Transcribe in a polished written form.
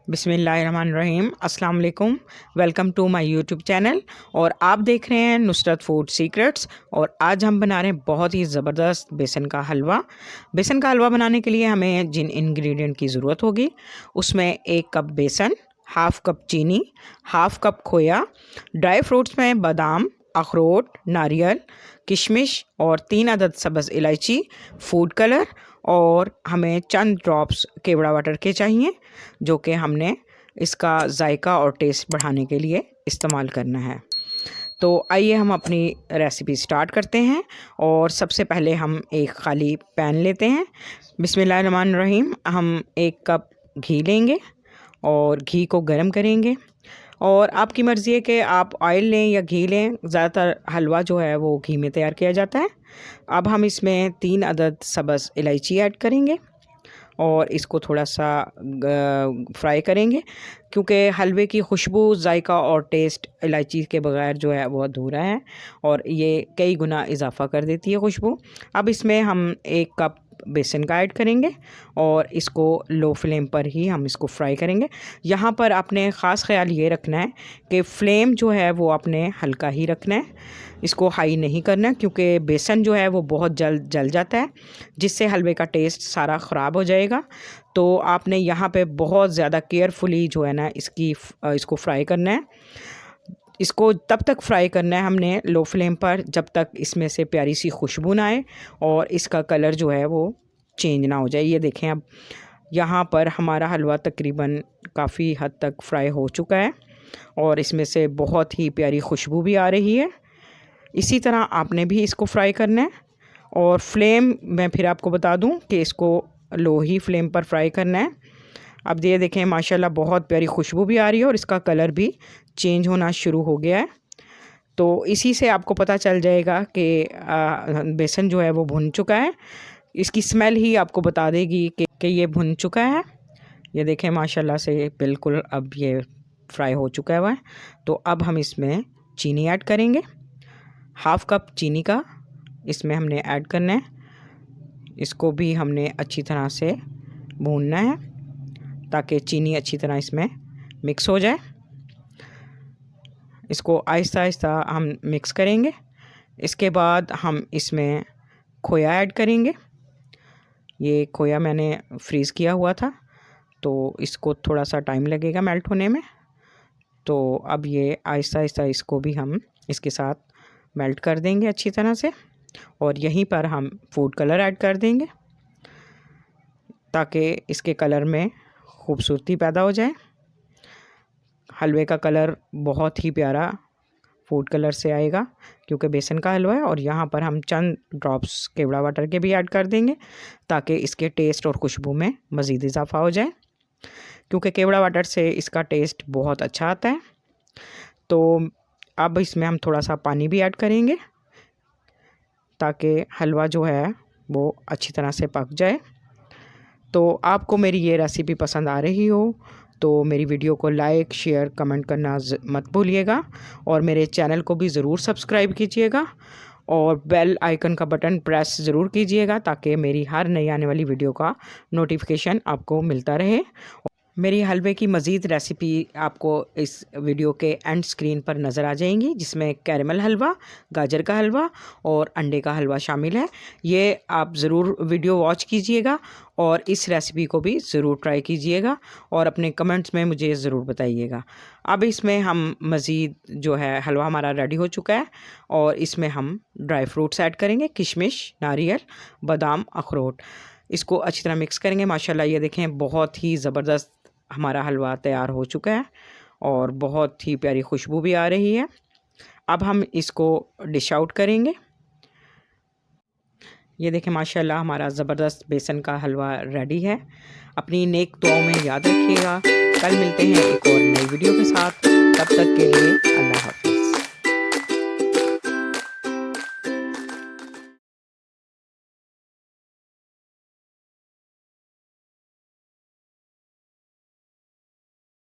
बिस्मिल्लाहिर्रहमानिर्रहीम अस्सलाम वालेकुम। Welcome to my YouTube channel और आप देख रहे हैं नुसरत फूड सीक्रेट्स। और आज हम बना रहे हैं बहुत ही ज़बरदस्त बेसन का हलवा। बेसन का हलवा बनाने के लिए हमें जिन इंग्रेडिएंट की ज़रूरत होगी उसमें 1 कप बेसन, हाफ़ कप चीनी, हाफ़ कप खोया, ड्राई फ्रूट्स में बादाम, अखरोट, नारियल, किशमिश और 3 अदद सब्ज़ इलायची, फूड कलर और हमें चंद ड्रॉप्स केवड़ा वाटर के चाहिए जो कि हमने इसका जायका और टेस्ट बढ़ाने के लिए इस्तेमाल करना है। तो आइए हम अपनी रेसिपी स्टार्ट करते हैं। और सबसे पहले हम एक खाली पैन लेते हैं। बिस्मिल्लाहिर्रहमानिर्रहीम। हम 1 कप घी लेंगे और घी को गर्म करेंगे। और आपकी मर्ज़ी है कि आप ऑयल लें या घी लें। ज़्यादातर हलवा जो है वो घी में तैयार किया जाता है। अब हम इसमें 3 अदद सब्ज़ इलायची ऐड करेंगे और इसको थोड़ा सा फ्राई करेंगे क्योंकि हलवे की खुशबू, जायका और टेस्ट इलायची के बगैर जो है वो अधूरा है और ये कई गुना इजाफ़ा कर देती है खुशबू। अब इसमें हम 1 कप बेसन का ऐड करेंगे और इसको लो फ्लेम पर ही हम इसको फ्राई करेंगे। यहाँ पर आपने ख़ास ख्याल ये रखना है कि फ्लेम जो है वो आपने हल्का ही रखना है, इसको हाई नहीं करना क्योंकि बेसन जो है वो बहुत जल्द जल जाता है जिससे हलवे का टेस्ट सारा ख़राब हो जाएगा। तो आपने यहाँ पे बहुत ज़्यादा केयरफुली जो है ना इसको फ्राई करना है। इसको तब तक फ्राई करना है हमने लो फ्लेम पर जब तक इसमें से प्यारी सी खुशबू ना आए और इसका कलर जो है वो चेंज ना हो जाए। ये देखें, अब यहाँ पर हमारा हलवा तकरीबन काफ़ी हद तक फ्राई हो चुका है और इसमें से बहुत ही प्यारी खुशबू भी आ रही है। इसी तरह आपने भी इसको फ्राई करना है। और फ्लेम मैं फिर आपको बता दूं कि इसको लो ही फ्लेम पर फ्राई करना है। अब ये देखें, माशाल्लाह बहुत प्यारी खुशबू भी आ रही है और इसका कलर भी चेंज होना शुरू हो गया है। तो इसी से आपको पता चल जाएगा कि बेसन जो है वो भुन चुका है। इसकी स्मेल ही आपको बता देगी कि ये भुन चुका है। ये देखें, माशाल्लाह से बिल्कुल अब ये फ्राई हो चुका है। तो अब हम इसमें चीनी ऐड करेंगे। हाफ़ कप चीनी का इसमें हमने ऐड करना है। इसको भी हमने अच्छी तरह से भूनना है ताकि चीनी अच्छी तरह इसमें मिक्स हो जाए। इसको आहिस्ता आहिस्ता हम मिक्स करेंगे। इसके बाद हम इसमें खोया ऐड करेंगे। ये खोया मैंने फ्रीज़ किया हुआ था तो इसको थोड़ा सा टाइम लगेगा मेल्ट होने में। तो अब ये आहिस्ता आहिस्ता इसको भी हम इसके साथ मेल्ट कर देंगे अच्छी तरह से। और यहीं पर हम फूड कलर ऐड कर देंगे ताकि इसके कलर में खूबसूरती पैदा हो जाए। हलवे का कलर बहुत ही प्यारा फूड कलर से आएगा क्योंकि बेसन का हलवा है। और यहाँ पर हम चंद ड्रॉप्स केवड़ा वाटर के भी ऐड कर देंगे ताकि इसके टेस्ट और खुशबू में मज़ीद इजाफ़ा हो जाए क्योंकि केवड़ा वाटर से इसका टेस्ट बहुत अच्छा आता है। तो अब इसमें हम थोड़ा सा पानी भी ऐड करेंगे ताकि हलवा जो है वो अच्छी तरह से पक जाए। तो आपको मेरी ये रेसिपी पसंद आ रही हो तो मेरी वीडियो को लाइक, शेयर, कमेंट करना मत भूलिएगा और मेरे चैनल को भी ज़रूर सब्सक्राइब कीजिएगा और बेल आइकन का बटन प्रेस ज़रूर कीजिएगा ताकि मेरी हर नई आने वाली वीडियो का नोटिफिकेशन आपको मिलता रहे। मेरी हलवे की मज़ीद रेसिपी आपको इस वीडियो के एंड स्क्रीन पर नज़र आ जाएंगी जिसमें कैरमल हलवा, गाजर का हलवा और अंडे का हलवा शामिल है। ये आप ज़रूर वीडियो वॉच कीजिएगा और इस रेसिपी को भी ज़रूर ट्राई कीजिएगा और अपने कमेंट्स में मुझे ज़रूर बताइएगा। अब इसमें हम मज़ीद जो है हलवा हमारा रेडी हो चुका है और इसमें हम ड्राई फ्रूट्स ऐड करेंगे, किशमिश, नारियल, बादाम, अखरोट। इसको अच्छी तरह मिक्स करेंगे। माशाल्लाह ये देखें, बहुत ही ज़बरदस्त हमारा हलवा तैयार हो चुका है और बहुत ही प्यारी खुशबू भी आ रही है। अब हम इसको डिश आउट करेंगे। ये देखें, माशाल्लाह हमारा ज़बरदस्त बेसन का हलवा रेडी है। अपनी नेक दुआओं में याद रखिएगा। कल मिलते हैं एक और नई वीडियो के साथ। तब तक के लिए अल्लाह हाफ़िज़।